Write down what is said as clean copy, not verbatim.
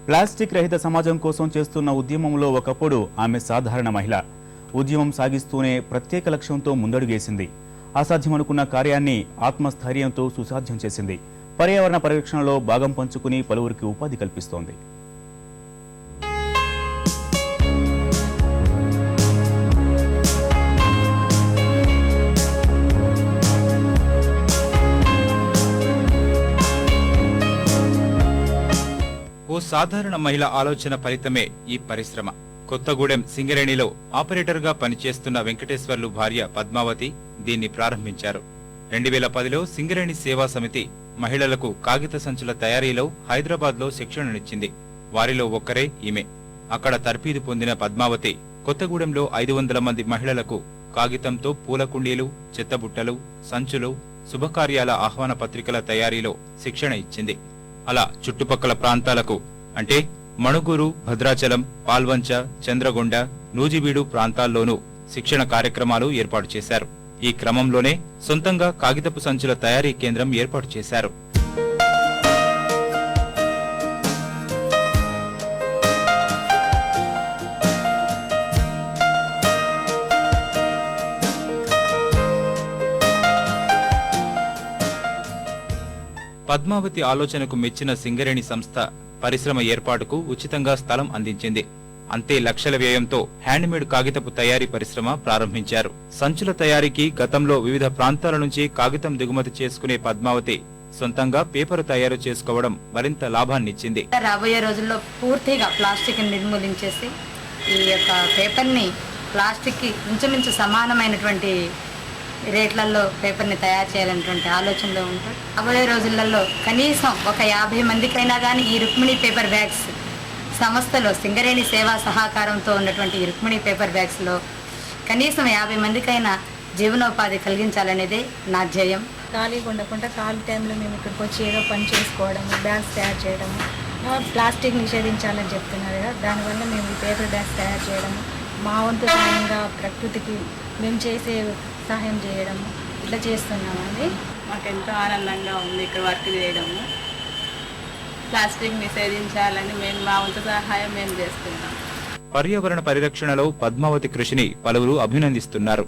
Plastic రహిత సమాజం కోసం చేస్తున్న ఉద్యమంలో ఒకప్పుడు ఆమె సాధారణ మహిళ. ఉద్యమం సాగిస్తూనే ప్రత్యేక లక్ష్యంతో ముందడుగేసింది. అసాధ్యమనుకున్న కార్యాన్ని ఆత్మస్థైర్యంతో సుసాధ్యం చేసింది. పర్యావరణ పరిరక్షణలో భాగం పంచుకుని పలువురికి ఉపాధి కల్పిస్తోంది. ఓ సాధారణ మహిళ ఆలోచన ఫలితమే ఈ పరిశ్రమ. కొత్తగూడెం సింగరేణిలో ఆపరేటర్గా పనిచేస్తున్న వెంకటేశ్వర్లు భార్య పద్మావతి దీన్ని ప్రారంభించారు. 2010లో సింగరేణి సేవా సమితి మహిళలకు కాగిత సంచుల తయారీలో హైదరాబాద్లో శిక్షణనిచ్చింది. వారిలో ఒక్కరే ఈమె. అక్కడ తర్ఫీదు పొందిన పద్మావతి కొత్తగూడెంలో 500 మంది మహిళలకు కాగితంతో పూల కుండీలు, చెత్తబుట్టలు, సంచులు, శుభకార్యాల ఆహ్వాన పత్రికల తయారీలో శిక్షణ ఇచ్చింది. అలా చుట్టుపక్కల ప్రాంతాలకు అంటే మణుగూరు, భద్రాచలం, పాల్వంచ, చంద్రగొండ, నూజివీడు ప్రాంతాల్లోనూ శిక్షణ కార్యక్రమాలు ఏర్పాటు చేశారు. ఈ క్రమంలోనే సొంతంగా కాగితపు సంచుల తయారీ కేంద్రం ఏర్పాటు చేశారు. పద్మావతి ఆలోచనకు మెచ్చిన సింగరేణి సంస్థ పరిశ్రమ ఏర్పాటుకు ఉచితంగా స్థలం అందించింది. అంతే లక్షల వ్యయంతో హ్యాండ్మేడ్ కాగితపు తయారీ పరిశ్రమ ప్రారంభించారు. సంచుల తయారీకి గతంలో వివిధ ప్రాంతాల నుంచి కాగితం దిగుమతి చేసుకునే పద్మావతి సొంతంగా పేపర్ తయారు చేసుకోవడం మరింత లాభాన్నిచ్చింది. రాబోయే రోజుల్లో పూర్తిగా ప్లాస్టిక్ నిర్మూలించేసి ఈ యొక్క పేపర్ ని ప్లాస్టిక్ కి ఇంచుమించు సమానమైనటువంటి రేట్లలో పేపర్ని తయారు చేయాలనేటువంటి ఆలోచనలో ఉంటారు. రాబోయే రోజులలో కనీసం ఒక 50 మందికైనా కానీ ఈ రుక్మిణి పేపర్ బ్యాగ్స్ సంస్థలో సింగరేణి సేవా సహకారంతో ఉన్నటువంటి ఈ రుక్మిణి పేపర్ బ్యాగ్స్లో కనీసం 50 మందికైనా జీవనోపాధి కలిగించాలనేదే నా ధ్యేయం. ఖాళీగా ఉండకుండా ఖాళీ టైంలో మేము ఇక్కడికి వచ్చి ఏదో పని చేసుకోవడము, బ్యాగ్స్ తయారు చేయడము, ప్లాస్టిక్ నిషేధించాలని చెప్తున్నారు కదా, దానివల్ల మేము ఈ పేపర్ బ్యాగ్స్ తయారు చేయడము, మా వంతు సాయంగా ప్రకృతికి మేము చేసే సహాయం చేయడము ఇట్లా చేస్తున్నామండి. మాకు ఎంతో ఆనందంగా ఉంది ఇక్కడ వర్క్ చేయడము. ప్లాస్టిక్ నిషేధించాలని మేము మా వంతు సహాయం మేము చేస్తున్నాం. పర్యావరణ పరిరక్షణలో పద్మావతి కృషిని పలువురు అభినందిస్తున్నారు.